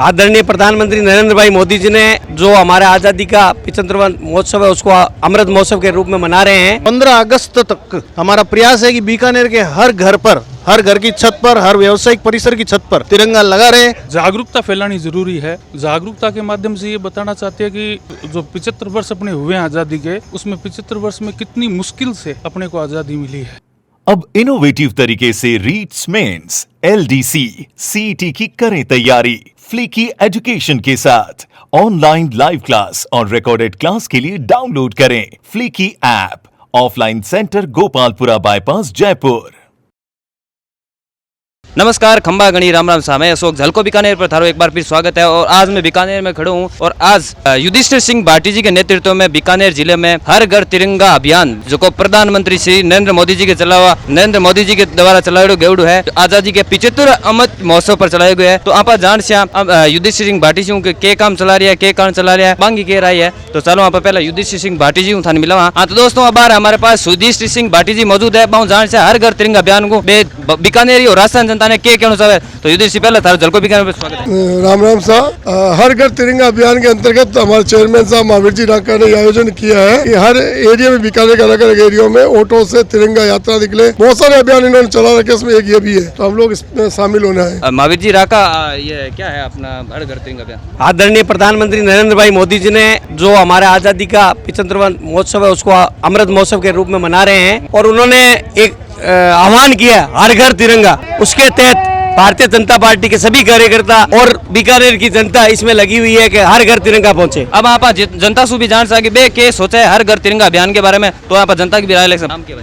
आदरणीय प्रधानमंत्री नरेंद्र भाई मोदी जी ने जो हमारे आज़ादी का 75वां महोत्सव है उसको अमृत महोत्सव के रूप में मना रहे हैं। 15 अगस्त तक हमारा प्रयास है कि बीकानेर के हर घर पर, हर घर की छत पर, हर व्यावसायिक परिसर की छत पर तिरंगा लगा रहे। जागरूकता फैलानी जरूरी है। जागरूकता के माध्यम से ये बताना चाहते हैं कि जो 75 वर्ष अपने हुए हैं आजादी के, उसमें 75 वर्ष में कितनी मुश्किल से अपने को आजादी मिली है। अब इनोवेटिव तरीके से रीट्स मेंस, LDC, CET की करें तैयारी फ्लीकी एजुकेशन के साथ। ऑनलाइन लाइव क्लास और रिकॉर्डेड क्लास के लिए डाउनलोड करें Fleeky app. Offline centre Gopalpura bypass Jaipur. नमस्कार, खंबा गणी राम राम सा। मैं अशोक झलको बीकानेर पर थारो एक बार फिर स्वागत है। और आज मैं बीकानेर में खड़ा हूँ और आज युधिष्ठिर सिंह भाटी जी के नेतृत्व में बीकानेर जिले में हर घर तिरंगा अभियान जो को प्रधानमंत्री श्री नरेंद्र मोदी जी के द्वारा चलायो गेवड़ो है, आजादी के 75 अमृत महोत्सव पर चलाए गए है। तो आप जान से युधिष्ठिर सिंह भाटी जी के काम चला रही है, के कारण चला रहा है, मांगी के रही है। तो चलो आप पहले युधिष्ठिर सिंह भाटी जी थाने मिला। हाँ तो दोस्तों, अब हमारे पास युधिष्ठिर सिंह भाटी जी मौजूद है। जान से हर घर तिरंगा अभियान को बीकानेर और राजस्थान ने के कहना चाहे। तो युधिष्ठिर पहले थारो झलको बीकानेर पर स्वागत है। राम राम सा। हर घर तिरंगा अभियान के अंतर्गत हमारे चेयरमैन साहब महावीर जी राका ने आयोजन किया है कि हर एरिया में बीकानेर के अलग अलग एरियो में ऑटो से तिरंगा यात्रा निकले। बहुत सारे अभियान इन्होंने चला रखे, इसमें एक ये भी है, तो हम लोग इसमें शामिल होना है। महावीर जी राका, ये क्या है अपना हर घर तिरंगा अभियान? आदरणीय प्रधानमंत्री नरेंद्र भाई मोदी जी ने जो हमारे आज़ादी का 75वां महोत्सव है उसको अमृत महोत्सव के रूप में मना रहे हैं और उन्होंने एक आह्वान किया हर घर तिरंगा। उसके तहत भारतीय जनता पार्टी के सभी कार्यकर्ता और बीकानेर की जनता इसमें लगी हुई है कि हर घर तिरंगा पहुंचे। अब आप जनता से भी जान सके बे के सोचा है हर घर तिरंगा अभियान के बारे में, तो आप जनता की भी राय ले सकते।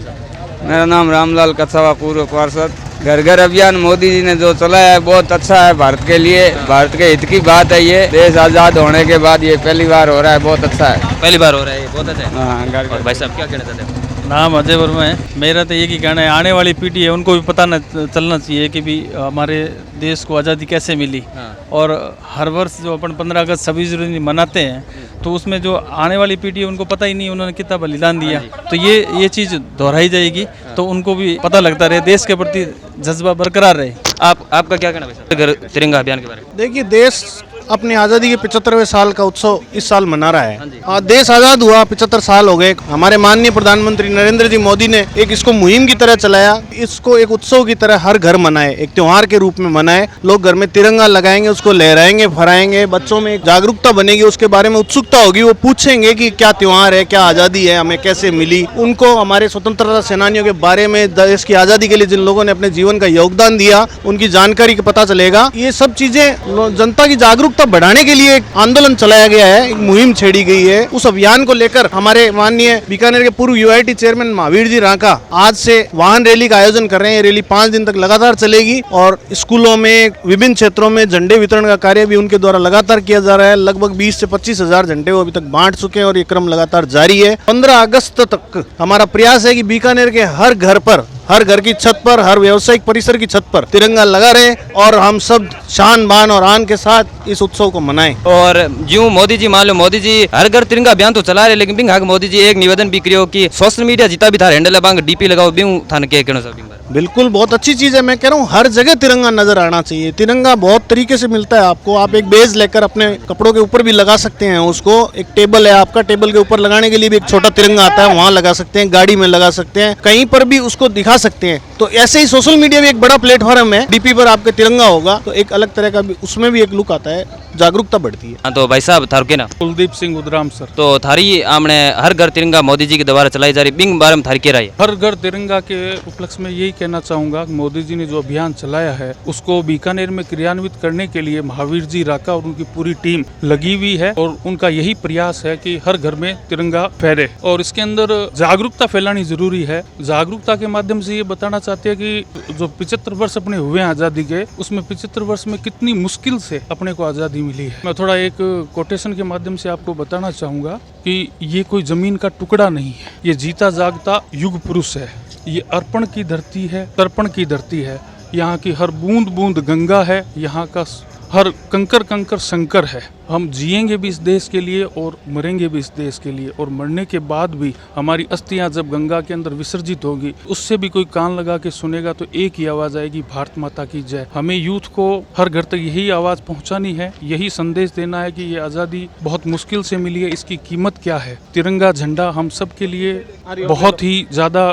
मेरा नाम रामलाल कछावा, पूर्व पार्षद। घर घर अभियान मोदी जी ने जो चलाया है बहुत अच्छा है भारत के लिए, भारत के हित की बात है। ये देश आजाद होने के बाद ये पहली बार हो रहा है, बहुत अच्छा है। पहली बार हो रहा है, बहुत अच्छा है। हाँ, भाई साहब क्या कहना चाहते हैं? नाम अजय वर्मा है। मेरा तो एक ही कहना है, आने वाली पीढ़ी है उनको भी पता न चलना चाहिए कि भी हमारे देश को आज़ादी कैसे मिली। और हर वर्ष जो अपन 15 अगस्त 26 जनवरी मनाते हैं, तो उसमें जो आने वाली पीढ़ी है उनको पता ही नहीं उन्होंने कितना बलिदान दिया। तो ये चीज़ दोहराई जाएगी तो उनको भी पता लगता रहे, देश के प्रति जज्बा बरकरार रहे। आपका क्या कहना है घर तिरंगा अभियान के बारे में? देखिए, देश अपनी आज़ादी के 75वें साल का उत्सव इस साल मना रहा है। देश आज़ाद हुआ 75 साल हो गए। हमारे माननीय प्रधानमंत्री नरेंद्र जी मोदी ने एक इसको मुहिम की तरह चलाया, इसको एक उत्सव की तरह हर घर मनाए, एक त्योहार के रूप में मनाए। लोग घर में तिरंगा लगाएंगे, उसको लहराएंगे, फहराएंगे। बच्चों में एक जागरूकता बनेगी, उसके बारे में उत्सुकता होगी। वो पूछेंगे कि क्या त्योहार है, क्या आज़ादी है, हमें कैसे मिली। उनको हमारे स्वतंत्रता सेनानियों के बारे में, देश की आज़ादी के लिए जिन लोगों ने अपने जीवन का योगदान दिया, उनकी जानकारी का पता चलेगा। ये सब चीजें जनता की जागरूकता बढ़ाने के लिए एक आंदोलन चलाया गया है, एक मुहिम छेड़ी गई है। उस अभियान को लेकर हमारे माननीय बीकानेर के पूर्व UIT चेयरमैन महावीर जी राका आज से वाहन रैली का आयोजन कर रहे हैं। रैली 5 दिन तक लगातार चलेगी और स्कूलों में, विभिन्न क्षेत्रों में झंडे वितरण का कार्य भी उनके द्वारा लगातार किया जा रहा है। लगभग 20 से 25 हजार झंडे वो अभी तक बांट चुके हैं और ये क्रम लगातार जारी है। 15 अगस्त तक हमारा प्रयास है कि बीकानेर के हर घर पर, हर घर की छत पर, हर व्यावसायिक परिसर की छत पर तिरंगा लगा रहे और हम सब शान बान और आन के साथ इस उत्सव को मनाएं। और जो मोदी जी, मान लो मोदी जी हर घर तिरंगा अभियान तो चला रहे, लेकिन बिंग मोदी जी एक निवेदन भी करियो कि सोशल मीडिया जितना भी था हैंडल है बांग DP लगाओ, बिंग थाने के कहना सब। बिल्कुल, बहुत अच्छी चीज़ है। मैं कह रहा हूँ हर जगह तिरंगा नजर आना चाहिए। तिरंगा बहुत तरीके से मिलता है आपको। आप एक बेज लेकर अपने कपड़ों के ऊपर भी लगा सकते हैं उसको। एक टेबल है आपका, टेबल के ऊपर लगाने के लिए भी एक छोटा तिरंगा आता है, वहाँ लगा सकते हैं। गाड़ी में लगा सकते हैं, कहीं पर भी उसको दिखा सकते हैं। तो ऐसे ही सोशल मीडिया भी एक बड़ा प्लेटफॉर्म है। DP पर आपके तिरंगा होगा तो एक अलग तरह का भी उसमें भी एक लुक आता है, जागरूकता बढ़ती है। हाँ तो भाई साहब थारो के ना? कुलदीप सिंह उदराम सर। तो थारी हमने हर घर तिरंगा मोदी जी के द्वारा चलाई जा रही, बिंग बारे में थारी क्या राय है? हर घर तिरंगा के उपलक्ष्य में यही कहना चाहूंगा, मोदी जी ने जो अभियान चलाया है उसको बीकानेर में क्रियान्वित करने के लिए महावीर जी राका और उनकी पूरी टीम लगी हुई है और उनका यही प्रयास है कि हर घर में तिरंगा फहरे। और इसके अंदर जागरूकता फैलानी जरूरी है। जागरूकता के माध्यम से ये बताना चाहते हैं कि जो 75 वर्ष अपने हुए हैं आजादी के, उसमें 75 वर्ष में कितनी मुश्किल से अपने को आजादी मिली है। मैं थोड़ा एक कोटेशन के माध्यम से आपको बताना चाहूंगा कि ये कोई जमीन का टुकड़ा नहीं है, ये जीता जागता युग पुरुष है। ये अर्पण की धरती है, तर्पण की धरती है। यहाँ की हर बूंद बूंद गंगा है, यहाँ का हर कंकर कंकर शंकर है। हम जिएंगे भी इस देश के लिए और मरेंगे भी इस देश के लिए, और मरने के बाद भी हमारी अस्थियां जब गंगा के अंदर विसर्जित होगी, उससे भी कोई कान लगा के सुनेगा तो एक ही आवाज आएगी, भारत माता की जय। हमें यूथ को हर घर तक यही आवाज पहुंचानी है, यही संदेश देना है कि ये आज़ादी बहुत मुश्किल से मिली है, इसकी कीमत क्या है। तिरंगा झंडा हम सब के लिए बहुत ही ज़्यादा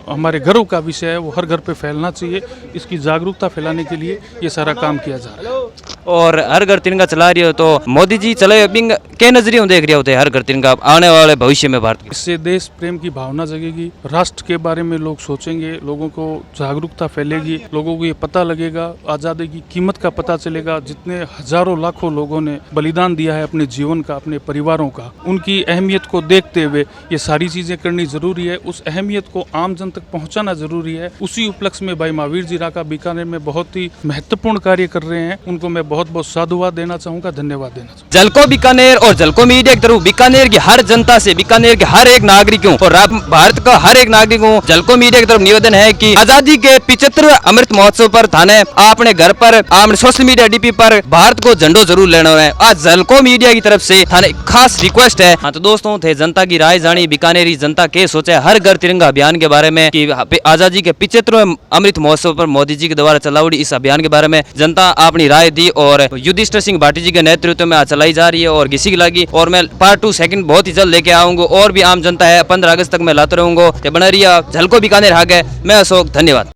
हमारे गर्व का विषय है, वो हर घर पे फैलना चाहिए। इसकी जागरूकता फैलाने के लिए ये सारा काम किया जा रहा है। और हर घर तिरंगा चला रही हो तो मोदी जी चले बिंग के नजरिए देख रहे होते हर घर तिरंगा आने वाले भविष्य में भारत के? इससे देश प्रेम की भावना जगेगी, राष्ट्र के बारे में लोग सोचेंगे, लोगों को जागरूकता फैलेगी, लोगों को ये पता लगेगा, आज़ादी की कीमत का पता चलेगा। जितने हजारों लाखों लोगों ने बलिदान दिया है अपने जीवन का, अपने परिवारों का, उनकी अहमियत को देखते हुए ये सारी चीज़ें करनी जरूरी है। उस अहमियत को आम जन तक पहुँचाना जरूरी है। उसी उपलक्ष्य में भाई महावीर जी राका बीकानेर में बहुत ही महत्वपूर्ण कार्य कर रहे हैं, उनको मैं बहुत बहुत साधुवाद देना चाहूँगा, धन्यवाद देना चाहूँगा। जलको बीकानेर और जलको मीडिया के थ्रू बीकानेर की हर जनता से, बीकानेर के हर एक नागरिकों और भारत का हर एक नागरिकों, जलको मीडिया की तरफ निवेदन है कि आजादी के 75वें अमृत महोत्सव पर थाने अपने घर पर, अपने सोशल मीडिया डीपी पर भारत को झंडो जरूर लेना है। आज जलको मीडिया की तरफ से थाने खास रिक्वेस्ट है। हाँ तो दोस्तों, थे जनता की राय जानी, बीकानेरी जनता के सोचे हर घर तिरंगा अभियान के बारे में कि आजादी के 75वें अमृत महोत्सव पर मोदी जी के द्वारा चलाउड़ी इस अभियान के बारे में जनता अपनी राय दी और युधिष्ठिर सिंह भाटी जी के नेतृत्व में आज चलाई जा रही है और किसी की लगी। और मैं पार्ट 2 सेकंड बहुत ही जल्द लेके आऊंगा और भी आम जनता है 15 अगस्त तक मैं लाते रहूंगा। बना रही झलको बीकानेर हागे, मैं अशोक, धन्यवाद।